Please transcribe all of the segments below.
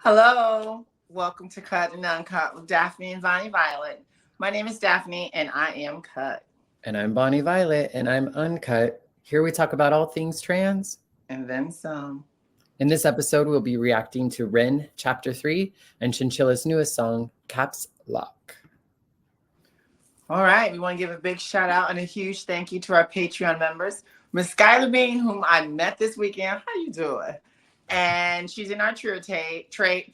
Hello, welcome to Cut and Uncut with Daphne and Bonnie Violet. My name is Daphne and I am cut. And I'm Bonnie Violet, and I'm uncut. Here we talk about all things trans. And then some. In this episode, we'll be reacting to REN Chapter 3 and Chinchilla's newest song, Caps Lock. All right, we want to give a big shout out and a huge thank you to our Patreon members. Miss Skylar Bean, whom I met this weekend. How you doing? And she's in our tier trade.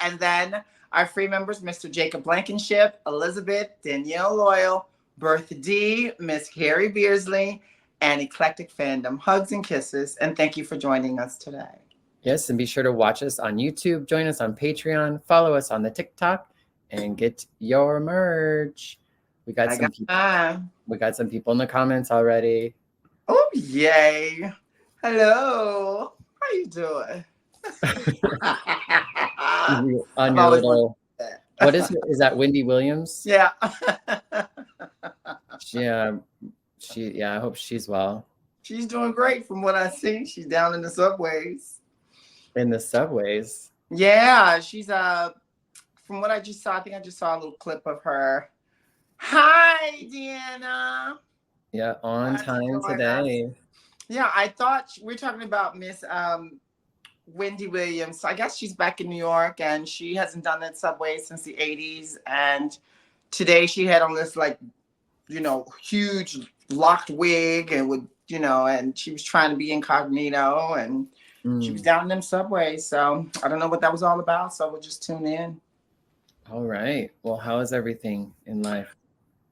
And then our free members, Mr. Jacob Blankenship, Elizabeth, Danielle Loyal, Bertha D, Miss Carrie Beersley, and Eclectic Fandom. Hugs and kisses. And thank you for joining us today. Yes, and be sure to watch us on YouTube, join us on Patreon, follow us on the TikTok, and get your merch. We got some people in the comments already. Oh, yay. Hello. How you doing? On your little, what is that Wendy Williams? Yeah. I hope she's well. She's doing great from what I see. She's down in the subways. In the subways? Yeah, she's from what I just saw, I think I just saw a little clip of her. Hi, Deanna. Yeah, on time today. Yeah, I thought we're talking about Miss Wendy Williams. So I guess she's back in New York and she hasn't done that subway since the 80s. And today she had on this huge locked wig and and she was trying to be incognito and she was down in them subways. So I don't know what that was all about. So we'll just tune in. All right. Well, how is everything in life?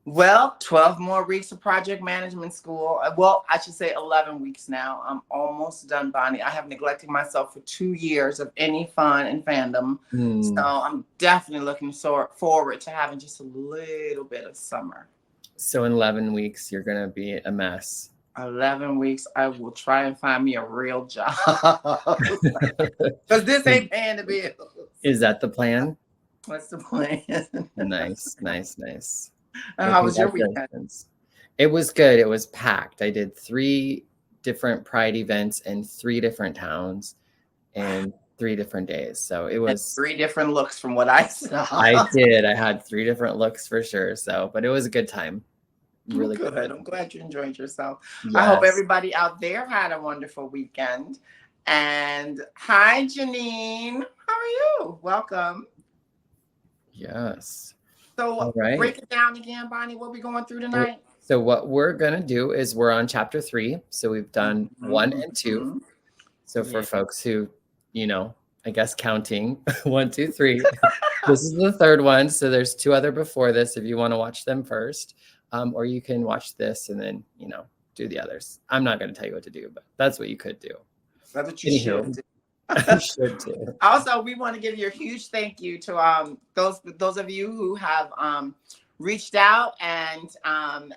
Well, 12 more weeks of project management school. Well, I should say 11 weeks now. I'm almost done, Bonnie. I have neglected myself for 2 years of any fun and fandom. So I'm definitely looking forward to having just a little bit of summer. So in 11 weeks, you're going to be a mess. 11 weeks, I will try and find me a real job. Because this ain't paying the bills. Is that the plan? What's the plan? Nice. How was your weekend? It was good. It was packed. I did 3 different Pride events in 3 different towns and 3 different days. So it was 3 different looks from what I saw. I did. I had 3 different looks for sure. So, but it was a good time. Really good. I'm glad you enjoyed yourself. Yes. I hope everybody out there had a wonderful weekend. And hi, Janine. How are you? Welcome. Yes. So break it down again, Bonnie. What are we going through tonight? So what we're going to do is we're on chapter 3. So we've done 1 and 2. So for folks who, I guess counting 1, 2, 3, this is the 3rd one. So there's 2 other before this if you want to watch them first. Or you can watch this and then, do the others. I'm not going to tell you what to do, but that's what you could do. That's what you should do. You should do. Also, we want to give you a huge thank you to those of you who have reached out and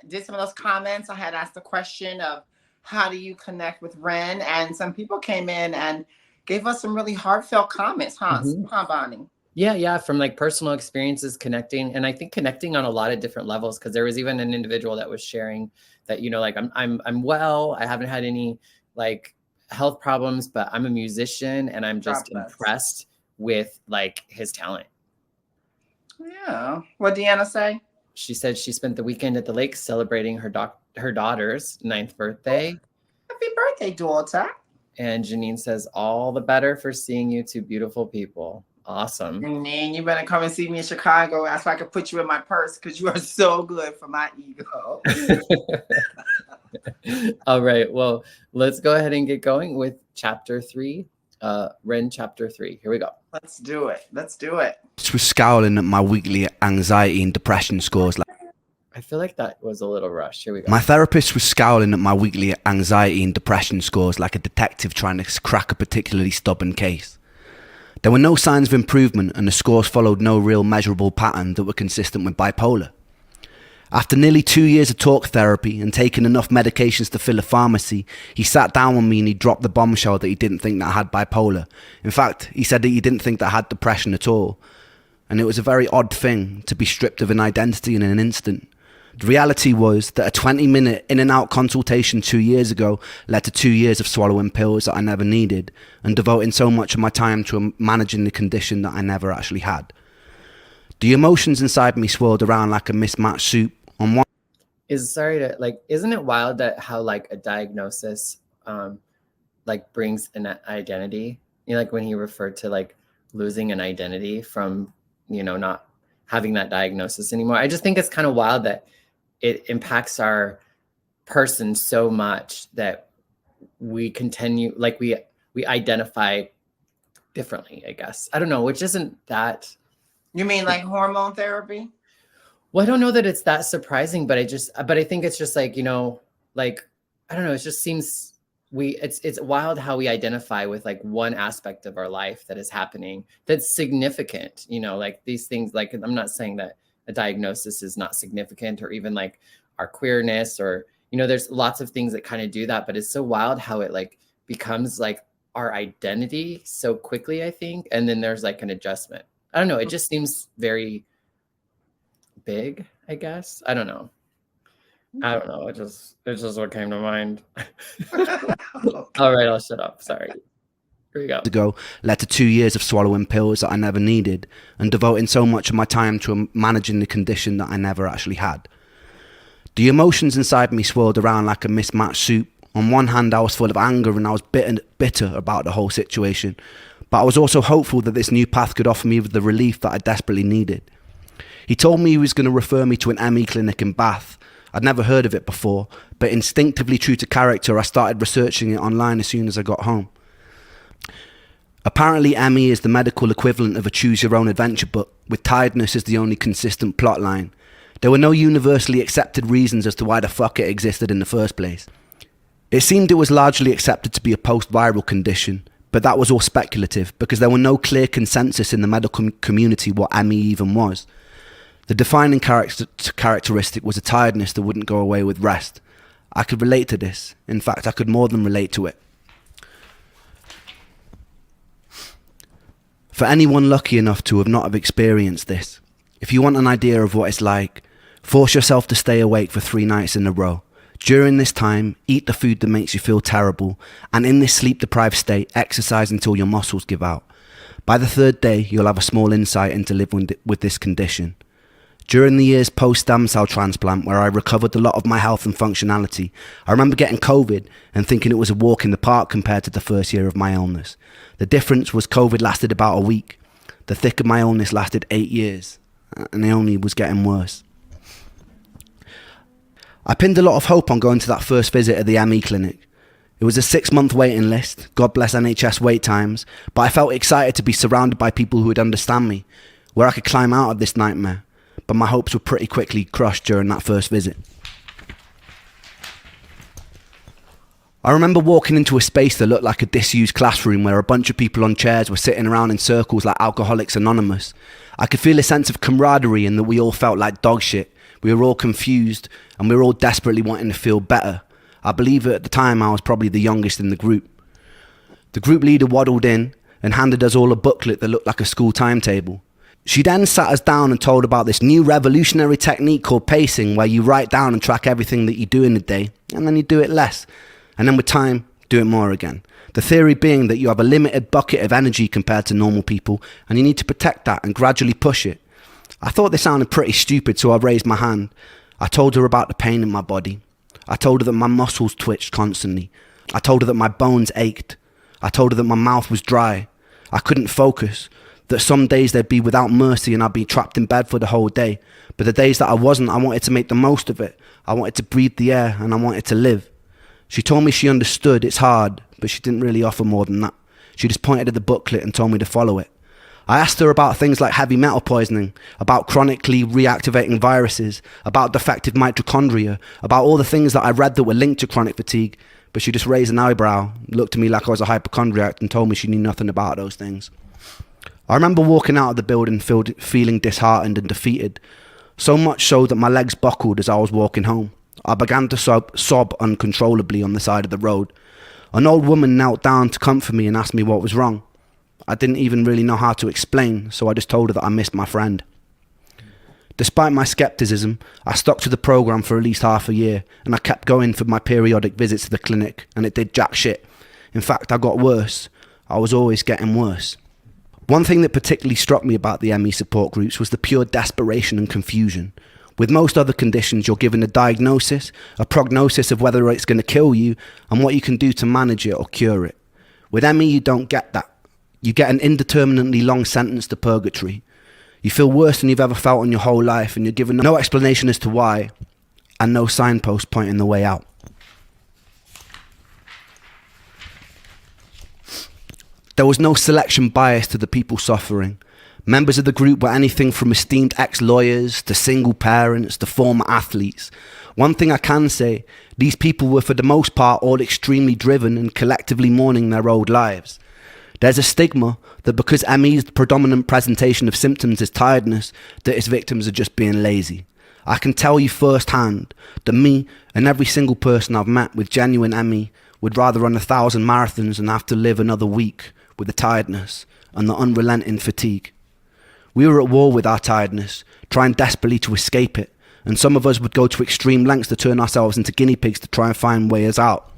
did some of those comments. I had asked the question of how do you connect with REN, and some people came in and gave us some really heartfelt comments, huh, Bonnie? Yeah, from like personal experiences connecting, and I think connecting on a lot of different levels, because there was even an individual that was sharing that like I'm well, I haven't had any like health problems, but I'm a musician and I'm just impressed with like his talent. Yeah. What Deanna say? She said she spent the weekend at the lake celebrating her daughter's 9th birthday. Happy birthday, daughter. And Janine says, all the better for seeing you 2 beautiful people. Awesome. And you better come and see me in Chicago. That's why I can put you in my purse because you are so good for my ego. All right. Well, let's go ahead and get going with chapter 3, REN Chapter 3. Here we go. Let's do it. Just was scowling at my weekly anxiety and depression scores. I feel like that was a little rushed. Here we go. My therapist was scowling at my weekly anxiety and depression scores like a detective trying to crack a particularly stubborn case. There were no signs of improvement, and the scores followed no real measurable pattern that were consistent with bipolar. After nearly 2 years of talk therapy and taking enough medications to fill a pharmacy, he sat down with me and he dropped the bombshell that he didn't think that I had bipolar. In fact, he said that he didn't think that I had depression at all. And it was a very odd thing to be stripped of an identity in an instant. The reality was that a 20-minute in and out consultation 2 years ago led to 2 years of swallowing pills that I never needed and devoting so much of my time to managing the condition that I never actually had. The emotions inside me swirled around like a mismatched soup. On one Isn't it wild that how like a diagnosis like brings an identity? You know, like when he referred to like losing an identity from, you know, not having that diagnosis anymore. I just think it's kind of wild that it impacts our person so much that we continue, like we identify differently, I guess. I don't know, which isn't that. You mean like hormone therapy? Well, I don't know that it's that surprising, but I think it's just like, you know, like, I don't know, it just seems it's wild how we identify with like one aspect of our life that is happening that's significant, you know, like these things. Like, I'm not saying that a diagnosis is not significant, or even like our queerness, or, you know, there's lots of things that kind of do that, but it's so wild how it like becomes like our identity so quickly, I think. And then there's like an adjustment. I don't know. It just seems very big, I guess. I don't know. It's just what came to mind. All right, I'll shut up. Sorry. Here we go. Ago led to 2 years of swallowing pills that I never needed and devoting so much of my time to managing the condition that I never actually had. The emotions inside me swirled around like a mismatched soup. On one hand, I was full of anger and I was bitter about the whole situation, but I was also hopeful that this new path could offer me the relief that I desperately needed. He told me he was going to refer me to an ME clinic in Bath. I'd never heard of it before, but instinctively true to character, I started researching it online as soon as I got home. Apparently, ME is the medical equivalent of a choose-your-own-adventure book, with tiredness as the only consistent plotline. There were no universally accepted reasons as to why the fuck it existed in the first place. It seemed it was largely accepted to be a post-viral condition, but that was all speculative because there were no clear consensus in the medical community what ME even was. The defining characteristic was a tiredness that wouldn't go away with rest. I could relate to this. In fact, I could more than relate to it. For anyone lucky enough to have not have experienced this, if you want an idea of what it's like, force yourself to stay awake for 3 nights in a row. During this time, eat the food that makes you feel terrible, and in this sleep-deprived state, exercise until your muscles give out. By the 3rd day, you'll have a small insight into living with this condition. During the years post-stem cell transplant, where I recovered a lot of my health and functionality, I remember getting COVID and thinking it was a walk in the park compared to the first year of my illness. The difference was COVID lasted about a week. The thick of my illness lasted 8 years, and it only was getting worse. I pinned a lot of hope on going to that first visit at the ME clinic. It was a 6-month waiting list, God bless NHS wait times, but I felt excited to be surrounded by people who would understand me, where I could climb out of this nightmare. But my hopes were pretty quickly crushed during that first visit. I remember walking into a space that looked like a disused classroom where a bunch of people on chairs were sitting around in circles like Alcoholics Anonymous. I could feel a sense of camaraderie and that we all felt like dog shit. We were all confused and we were all desperately wanting to feel better. I believe at the time I was probably the youngest in the group. The group leader waddled in and handed us all a booklet that looked like a school timetable. She then sat us down and told about this new revolutionary technique called pacing, where you write down and track everything that you do in a day, and then you do it less. And then with time, do it more again. The theory being that you have a limited bucket of energy compared to normal people, and you need to protect that and gradually push it. I thought this sounded pretty stupid, so I raised my hand. I told her about the pain in my body. I told her that my muscles twitched constantly. I told her that my bones ached. I told her that my mouth was dry. I couldn't focus. That some days they'd be without mercy and I'd be trapped in bed for the whole day. But the days that I wasn't, I wanted to make the most of it. I wanted to breathe the air and I wanted to live. She told me she understood it's hard, but she didn't really offer more than that. She just pointed at the booklet and told me to follow it. I asked her about things like heavy metal poisoning, about chronically reactivating viruses, about defective mitochondria, about all the things that I read that were linked to chronic fatigue, but she just raised an eyebrow, looked at me like I was a hypochondriac and told me she knew nothing about those things. I remember walking out of the building feeling disheartened and defeated, so much so that my legs buckled as I was walking home. I began to sob uncontrollably on the side of the road. An old woman knelt down to comfort me and asked me what was wrong. I didn't even really know how to explain, so I just told her that I missed my friend. Despite my skepticism, I stuck to the program for at least half a year, and I kept going for my periodic visits to the clinic, and it did jack shit. In fact, I got worse. I was always getting worse. One thing that particularly struck me about the ME support groups was the pure desperation and confusion. With most other conditions, you're given a diagnosis, a prognosis of whether it's going to kill you, and what you can do to manage it or cure it. With ME, you don't get that. You get an indeterminately long sentence to purgatory. You feel worse than you've ever felt in your whole life, and you're given no explanation as to why, and no signpost pointing the way out. There was no selection bias to the people suffering. Members of the group were anything from esteemed ex-lawyers to single parents to former athletes. One thing I can say, these people were for the most part all extremely driven and collectively mourning their old lives. There's a stigma that because ME's predominant presentation of symptoms is tiredness, that its victims are just being lazy. I can tell you firsthand that me and every single person I've met with genuine ME would rather run 1,000 marathons than have to live another week with the tiredness and the unrelenting fatigue. We were at war with our tiredness, trying desperately to escape it, and some of us would go to extreme lengths to turn ourselves into guinea pigs to try and find ways out.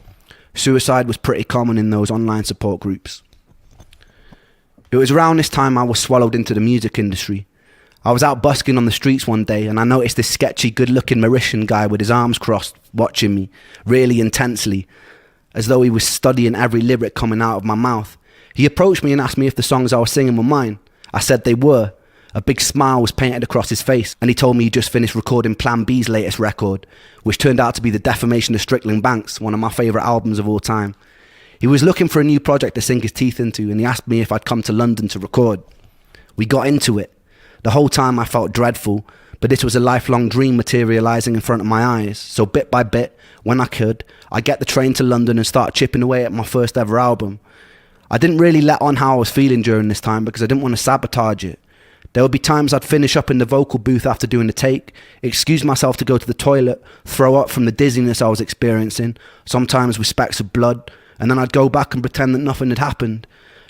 Suicide was pretty common in those online support groups. It was around this time I was swallowed into the music industry. I was out busking on the streets one day and I noticed this sketchy, good-looking Mauritian guy with his arms crossed watching me, really intensely, as though he was studying every lyric coming out of my mouth. He approached me and asked me if the songs I was singing were mine. I said they were. A big smile was painted across his face, and he told me he just finished recording Plan B's latest record, which turned out to be The Defamation of Strickland Banks, one of my favourite albums of all time. He was looking for a new project to sink his teeth into, and he asked me if I'd come to London to record. We got into it. The whole time I felt dreadful, but this was a lifelong dream materialising in front of my eyes. So bit by bit, when I could, I'd get the train to London and start chipping away at my first ever album. I didn't really let on how I was feeling during this time because I didn't want to sabotage it. There would be times I'd finish up in the vocal booth after doing the take, excuse myself to go to the toilet, throw up from the dizziness I was experiencing, sometimes with specks of blood, and then I'd go back and pretend that nothing had happened.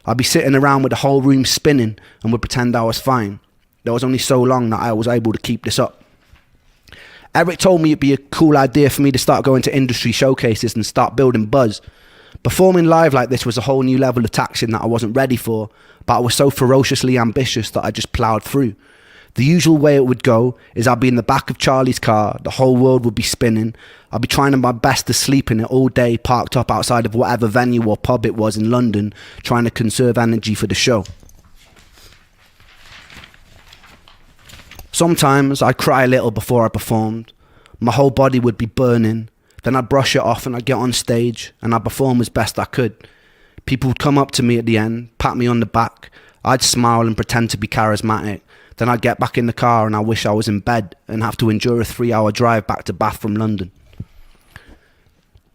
I'd be sitting around with the whole room spinning and would pretend I was fine. There was only so long that I was able to keep this up. Eric told me it'd be a cool idea for me to start going to industry showcases and start building buzz. Performing live like this was a whole new level of taxing that I wasn't ready for, but I was so ferociously ambitious that I just ploughed through. The usual way it would go is I'd be in the back of Charlie's car, the whole world would be spinning, I'd be trying my best to sleep in it all day, parked up outside of whatever venue or pub it was in London, trying to conserve energy for the show. Sometimes I'd cry a little before I performed. My whole body would be burning. Then I'd brush it off and I'd get on stage and I'd perform as best I could. People would come up to me at the end, pat me on the back. I'd smile and pretend to be charismatic. Then I'd get back in the car and I wish I was in bed and have to endure a 3-hour drive back to Bath from London.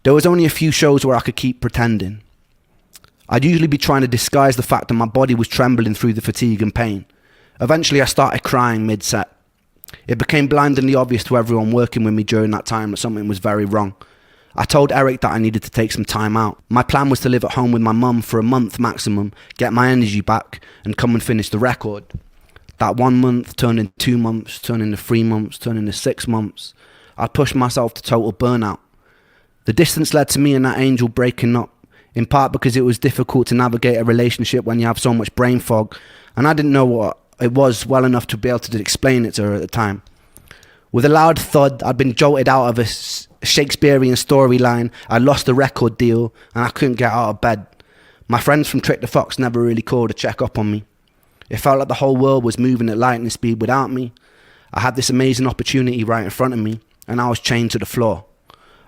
There was only a few shows where I could keep pretending. I'd usually be trying to disguise the fact that my body was trembling through the fatigue and pain. Eventually I started crying mid-set. It became blindingly obvious to everyone working with me during that time that something was very wrong. I told Eric that I needed to take some time out. My plan was to live at home with my mum for a month maximum, get my energy back, and come and finish the record. That 1 month turned into 2 months, turned into 3 months, turned into 6 months. I pushed myself to total burnout. The distance led to me and that angel breaking up, in part because it was difficult to navigate a relationship when you have so much brain fog, and I didn't know what it was well enough to be able to explain it to her at the time. With a loud thud, I'd been jolted out of a Shakespearean storyline, I lost the record deal, and I couldn't get out of bed. My friends from Trick the Fox never really called to check up on me. It felt like the whole world was moving at lightning speed without me. I had this amazing opportunity right in front of me, and I was chained to the floor.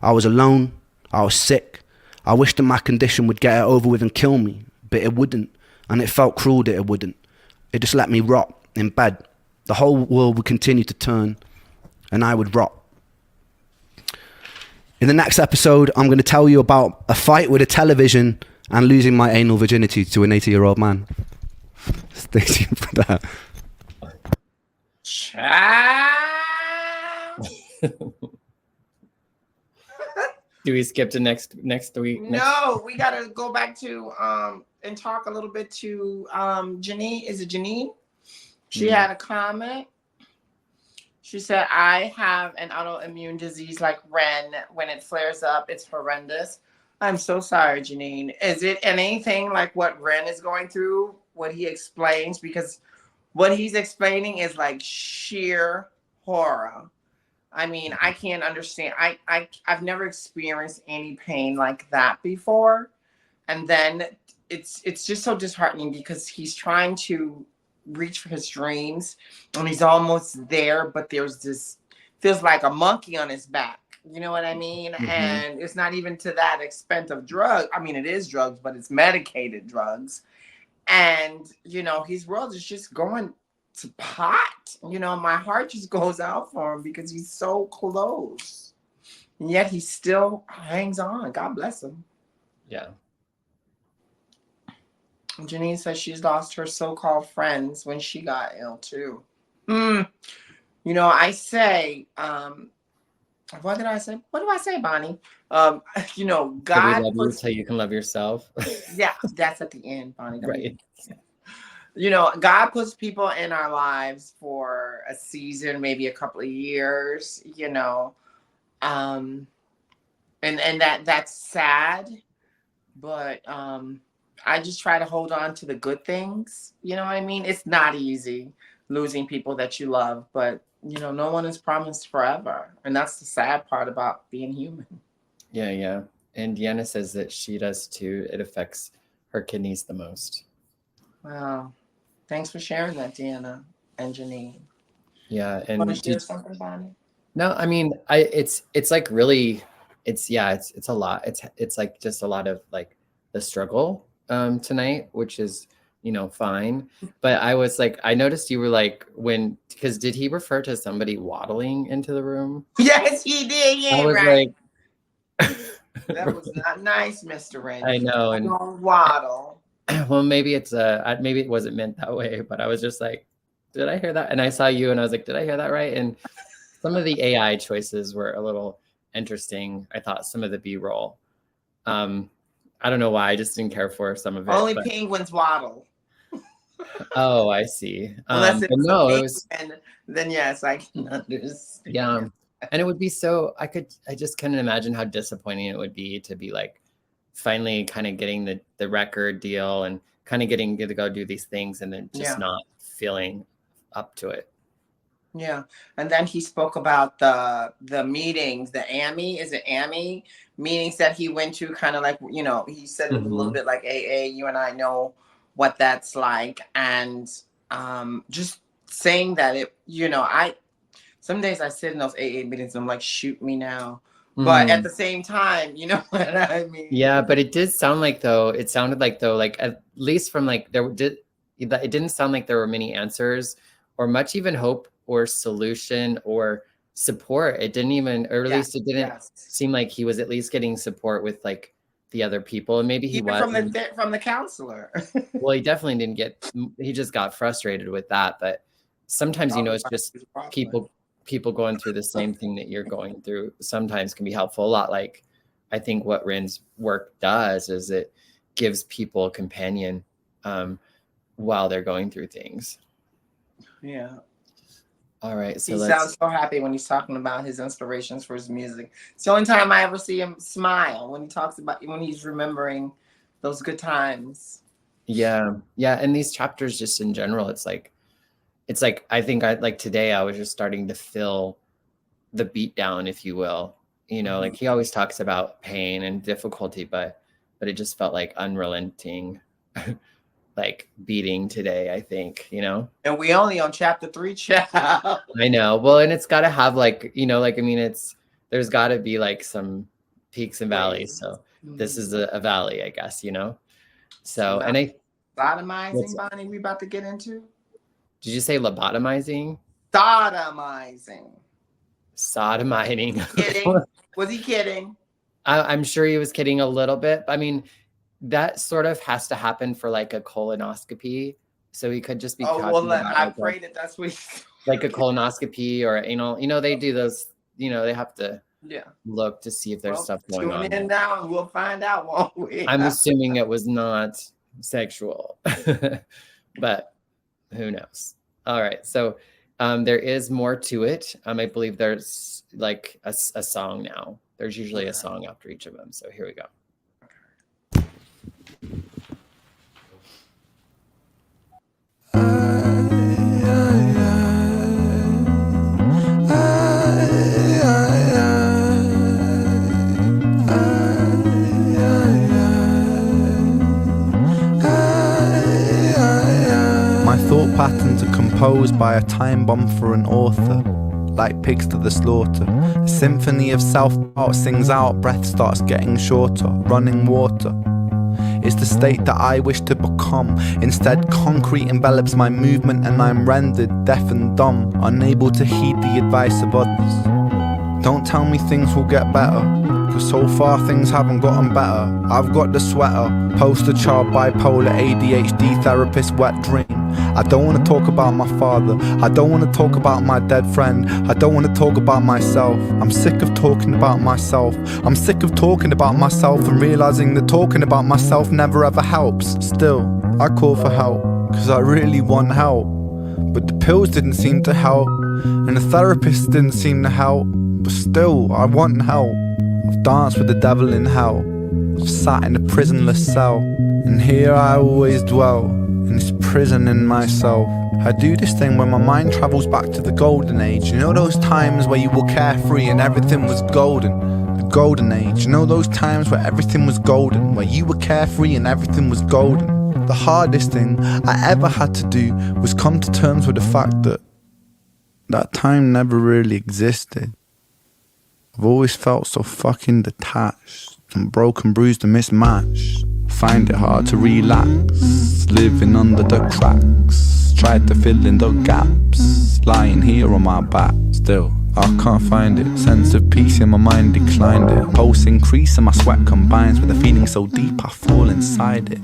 I was alone, I was sick. I wished that my condition would get it over with and kill me, but it wouldn't, and it felt cruel that it wouldn't. It just let me rot in bed. The whole world would continue to turn, and I would rot. In the next episode, I'm going to tell you about a fight with a television and losing my anal virginity to an 80-year-old man. Stay tuned for that. Do we skip to next week? No, we got to go back to and talk a little bit to Janine. Is it Janine? She had a comment. She said, I have an autoimmune disease like REN. When it flares up, it's horrendous. I'm so sorry, Janine. Is it anything like what REN is going through? What he explains? Because what he's explaining is like sheer horror. I mean, I can't understand. I've never experienced any pain like that before. And then it's just so disheartening because he's trying to reach for his dreams and he's almost there, but there's this feels like a monkey on his back. You know what I mean? Mm-hmm. And it's not even to that extent of drug. I mean, it is drugs, but it's medicated drugs. And you know, his world is just going to pot. You know, my heart just goes out for him because he's so close. And yet he still hangs on. God bless him. Yeah. Janine says she's lost her so-called friends when she got ill too. You know, I say, what did I say? What do I say, Bonnie? You know, God love you so you can love yourself. Yeah, that's at the end, Bonnie. Right. You know, God puts people in our lives for a season, maybe a couple of years, you know. And that's sad, but I just try to hold on to the good things. You know what I mean? It's not easy losing people that you love, but you know, no one is promised forever. And that's the sad part about being human. Yeah, yeah. And Deanna says that she does too. It affects her kidneys the most. Wow. Thanks for sharing that, Deanna and Janine. Yeah. And want to share something, Bonnie? No, I mean, it's like really, it's a lot. It's like just a lot of like the struggle tonight, which is, you know, fine. But I was like, I noticed you were like, because did he refer to somebody waddling into the room? Yes, he did. Yeah, I was right. like, that was not nice, Mr. Randy. I know. And don't waddle. Well, maybe maybe it wasn't meant that way, but I was just like, did I hear that? And I saw you and I was like, did I hear that right? And some of the AI choices were a little interesting. I thought some of the B-roll. I don't know why. I just didn't care for some of it. Only penguins waddle. Oh, I see. Unless it was. Then yes, I can understand. Yeah, and it would be so. I just couldn't imagine how disappointing it would be to be like finally kind of getting the record deal and kind of getting to go do these things and then just not feeling up to it. Yeah. And then he spoke about the meetings, the AMI meetings that he went to, kind of like, you know, he said it was a little bit like AA. You and I know what that's like. And just saying that it, you know, some days I sit in those AA meetings and I'm like, shoot me now. But at the same time, you know what I mean? Yeah, but it sounded like at least from like it didn't sound like there were many answers or much even hope or solution or support. It didn't even, or at least it didn't seem like he was at least getting support with like the other people. And maybe he even was from the counselor. Well, he definitely he just got frustrated with that. But sometimes, you know, it's just people going through the same thing that you're going through sometimes can be helpful. A lot like I think what REN's work does is it gives people a companion while they're going through things. Yeah. All right. So he sounds so happy when he's talking about his inspirations for his music. It's the only time I ever see him smile when he talks about when he's remembering those good times. Yeah. Yeah. And these chapters just in general, it's like I think like today I was just starting to feel the beat down, if you will. You know, like he always talks about pain and difficulty, but it just felt like unrelenting like beating today, I think, you know. And we only on chapter 3, child. I know. Well, and it's got to have like, you know, like I mean, there's got to be like some peaks and valleys. So this is a valley, I guess, you know. So and I sodomizing, Bonnie, we about to get into. Did you say lobotomizing? Sodomizing. Kidding. Was he kidding? I'm sure he was kidding a little bit. I mean, that sort of has to happen for like a colonoscopy. So he could just be. Oh, well, I pray that that's what like a colonoscopy or anal. You know, they do those, you know, they have to look to see if there's stuff going on. Tune in now and we'll find out, won't we? I'm assuming it was not sexual, but who knows? All right. So There is more to it. I believe there's like a song now. There's usually a song after each of them. So here we go. My thought patterns are composed by a time bomb for an author, like pigs to the slaughter. A symphony of self-doubt sings out, breath starts getting shorter, running water. It's the state that I wish to become. Instead, concrete envelops my movement and I'm rendered deaf and dumb, unable to heed the advice of others. Don't tell me things will get better, cause so far things haven't gotten better. I've got the sweater, poster child, bipolar, ADHD, therapist, wet dream. I don't want to talk about my father, I don't want to talk about my dead friend, I don't want to talk about myself. I'm sick of talking about myself, I'm sick of talking about myself and realizing that talking about myself never ever helps. Still, I call for help, cause I really want help. But the pills didn't seem to help, and the therapist didn't seem to help. But still, I want help. I've danced with the devil in hell, I've sat in a prisonless cell, and here I always dwell, in this prison in myself. I do this thing where my mind travels back to the golden age. You know those times where you were carefree and everything was golden? The golden age. You know those times where everything was golden, where you were carefree and everything was golden? The hardest thing I ever had to do was come to terms with the fact that that time never really existed. I've always felt so fucking detached and broken, bruised and mismatched. Find it hard to relax, living under the cracks. Tried to fill in the gaps, lying here on my back. Still, I can't find it. Sense of peace in my mind declined it. Pulse increase and my sweat combines with a feeling so deep I fall inside it.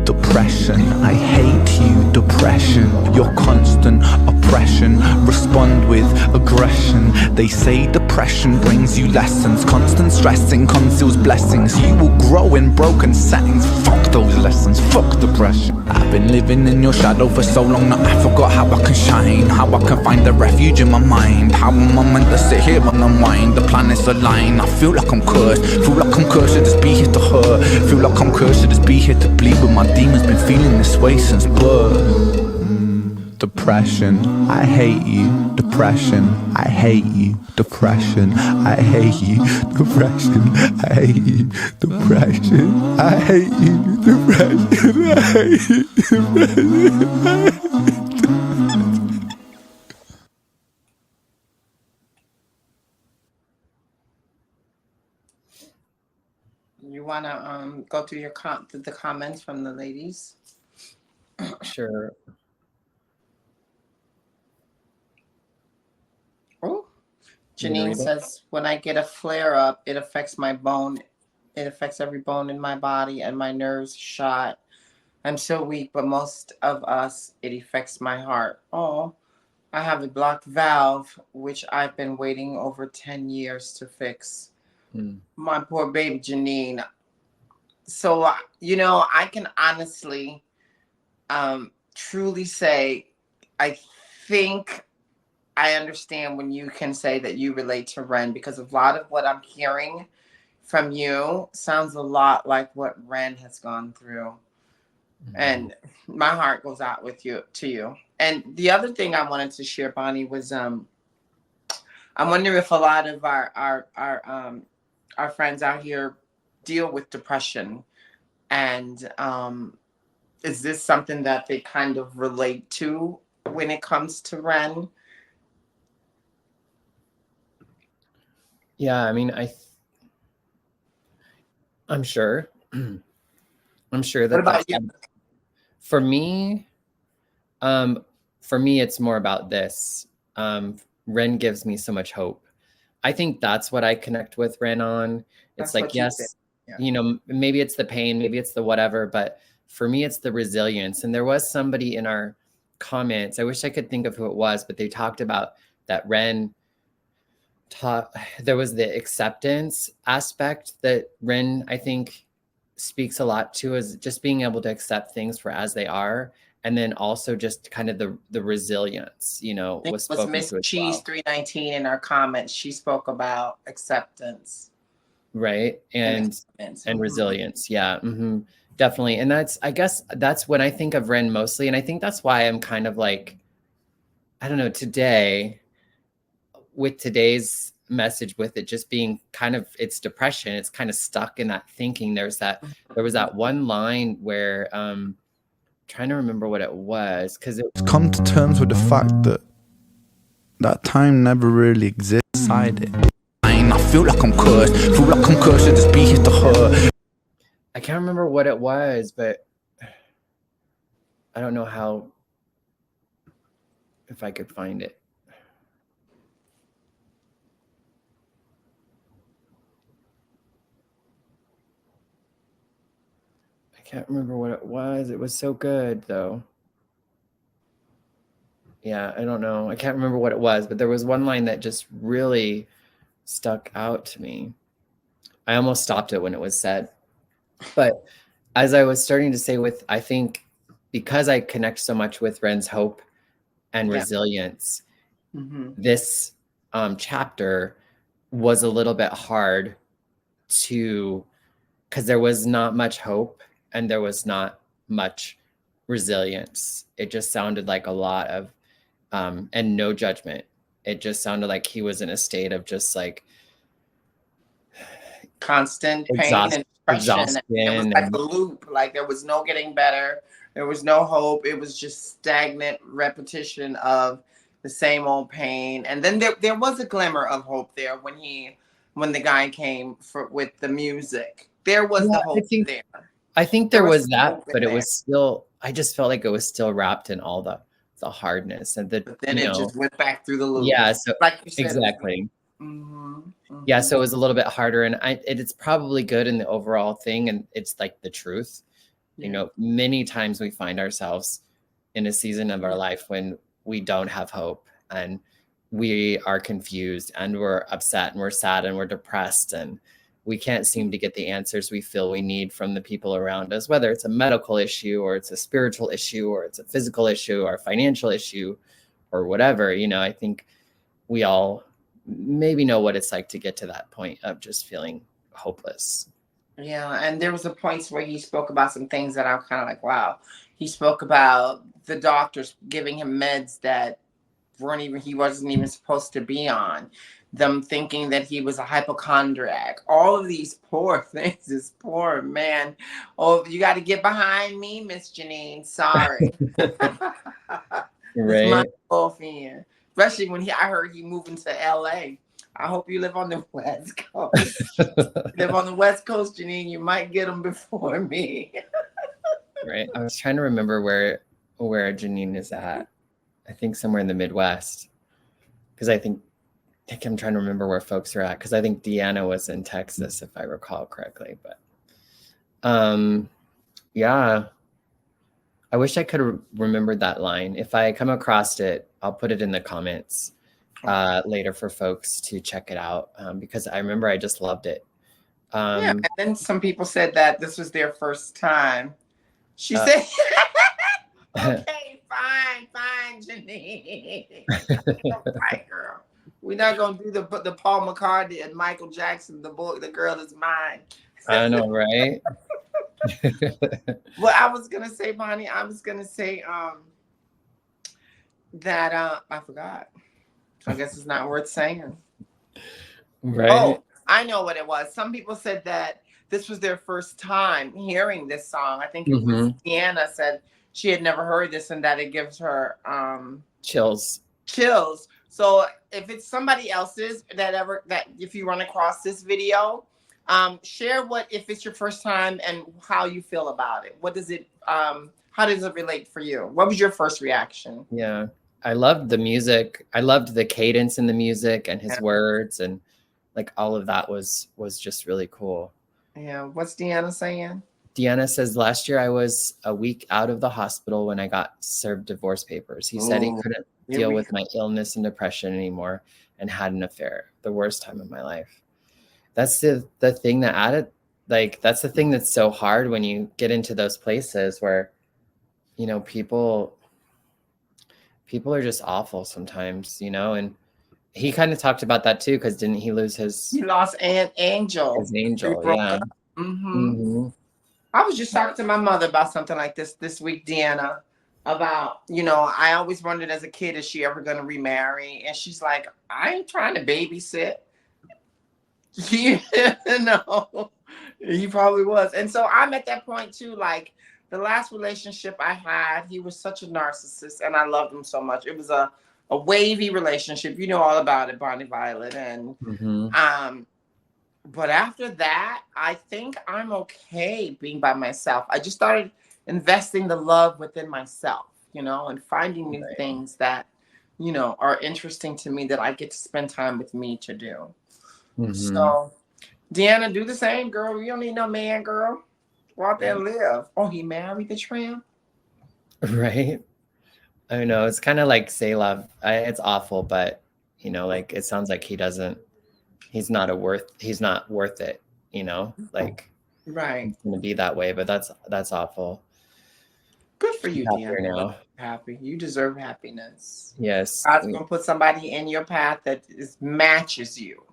Depression, I hate you, depression. Your constant oppression, respond with aggression. They say depression brings you lessons. Constant stressing conceals blessings. You will grow in broken settings. Fuck those lessons, fuck depression. I've been living in your shadow for so long that I forgot how I can shine, how I can find a refuge in my mind. How am I meant to sit here and unwind? The planets align, I feel like I'm cursed. Feel like I'm cursed to just be here to hurt. Feel like I'm cursed to just be here to bleed, but my demons been feeling this way since birth. Depression, I hate you. Depression, I hate you. Depression, I hate you. Depression, I hate you. Depression, I hate you. Depression, I hate you. Depression, I hate you. You want to go through the comments from the ladies? Sure. Oh, Janine says, when I get a flare up, it affects my bone. It affects every bone in my body and my nerves shot. I'm so weak, but most of us, it affects my heart. Oh, I have a blocked valve, which I've been waiting over 10 years to fix. My poor baby Janine. So, I can honestly, truly say, I think I understand when you can say that you relate to Ren, because a lot of what I'm hearing from you sounds a lot like what Ren has gone through. And my heart goes out to you. And the other thing I wanted to share, Bonnie, was I'm wondering if a lot of our friends out here deal with depression, and is this something that they kind of relate to when it comes to Ren? Yeah, I mean, I'm sure. I'm sure that What about you? For me, it's more about this. Ren gives me so much hope. I think that's what I connect with Ren on. It's like, yes, maybe it's the pain, maybe it's the whatever, but for me, it's the resilience. And there was somebody in our comments, I wish I could think of who it was, but they talked about that Ren there was the acceptance aspect that Ren, I think, speaks a lot to, is just being able to accept things for as they are. and then also just kind of the resilience, you know, It was was spoken Miss to as Cheese well. 319 in our comments. She spoke about acceptance. Right. And Mhm. resilience. Yeah. Definitely. And that's, I guess that's when I think of Ren mostly. And I think that's why I'm kind of like, I don't know, today with today's message, with it just being kind of, it's depression, it's kind of stuck in that thinking. There was that one line where trying to remember what it was, because it's come to terms with the fact that time never really exists inside it. I feel like I'm cursed, to just be here to hurt. I can't remember what it was, but I don't know how, if I could find it. I can't remember what it was. It was so good though. Yeah, I don't know. I can't remember what it was, but there was one line that just really stuck out to me. I almost stopped it when it was said. But as I was starting to say, with, I think because I connect so much with Ren's hope and resilience, this chapter was a little bit hard to, because there was not much hope and there was not much resilience. It just sounded like a lot of and no judgment. It just sounded like he was in a state of just like constant pain and depression. It was like a loop. Like there was no getting better. There was no hope. It was just stagnant repetition of the same old pain. And then there was a glimmer of hope there when the guy came with the music. There was the hope there. I think there was that, but it was still, I just felt like it was still wrapped in all the hardness and but then it just went back through the loop. Yeah, so like you said, exactly. Yeah, so it was a little bit harder, and it's probably good in the overall thing, and it's like the truth. You know, many times we find ourselves in a season of our life when we don't have hope, and we are confused, and we're upset, and we're sad, and we're depressed, and we can't seem to get the answers we feel we need from the people around us, whether it's a medical issue or it's a spiritual issue or it's a physical issue or a financial issue or whatever. You know, I think we all maybe know what it's like to get to that point of just feeling hopeless. Yeah, and there was a point where he spoke about some things that I'm kind of like, wow. He spoke about the doctors giving him meds that he wasn't even supposed to be on, them thinking that he was a hypochondriac. All of these poor things, this poor man. Oh, you got to get behind me, Miss Janine. Sorry. It's my girlfriend. Especially when I heard he moving to LA. I hope you live on the West Coast. Live on the West Coast, Janine. You might get them before me. Right. I was trying to remember where Janine is at. I think somewhere in the Midwest. Because I think I'm trying to remember where folks are at. Because I think Deanna was in Texas, if I recall correctly. But yeah. I wish I could have remembered that line. If I come across it, I'll put it in the comments later for folks to check it out, because I remember I just loved it. Yeah, and then some people said that this was their first time. She said, okay, fine, Janine. Right, girl. We're not going to do the Paul McCartney and Michael Jackson, the girl is mine. I know, right? Well, I was gonna say, Bonnie, that I forgot. I guess it's not worth saying. Right. Oh, I know what it was. Some people said that this was their first time hearing this song. I think it was Deanna said she had never heard this and that it gives her chills. So if it's somebody else's that if you run across this video, share if it's your first time and how you feel about it. What does it how does it relate for you? What was your first reaction? Yeah, I loved the music. I loved the cadence in the music and his words, and like all of that was just really cool. Yeah. What's Deanna saying? Deanna says, last year I was a week out of the hospital when I got served divorce papers. He said he couldn't deal with my illness and depression anymore and had an affair. The worst time of my life. That's the thing that that's the thing that's so hard when you get into those places where, you know, people are just awful sometimes, you know, and he kind of talked about that too, because didn't he lose He lost an angel. his angel? Broke Yeah. up. Mm-hmm. I was just talking to my mother about something like this week, Deanna, about, you know, I always wondered as a kid, is she ever going to remarry? And she's like, I ain't trying to babysit. You know, he probably was. And so I'm at that point too. Like the last relationship I had, he was such a narcissist and I loved him so much. It was a wavy relationship. You know all about it, Bonnie Violet. And but after that, I think I'm okay being by myself. I just started investing the love within myself, you know, and finding new things that, you know, are interesting to me that I get to spend time with me to do. So, Deanna, do the same, girl. You don't need no man, girl. Go out there and live. Oh, he married the tramp? Right. I know. It's kind of like say love. It's awful, but, you know, like it sounds like he's not worth it, you know, like Right. it's gonna be that way, but that's awful. Good for you, Happier Deanna. now. Happy. You deserve happiness. Yes. God's gonna put somebody in your path that matches you.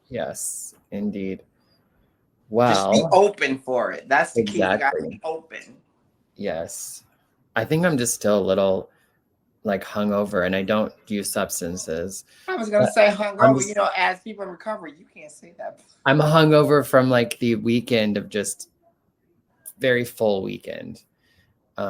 Yes, indeed. Just be Well, open for it. That's the key. You got to exactly. be open. Yes. I think I'm just still a little like hungover and I don't use substances. I was gonna But say I'm hungover, just- you know, as people recover, you can't say that. I'm hungover from like the weekend of just very full weekend.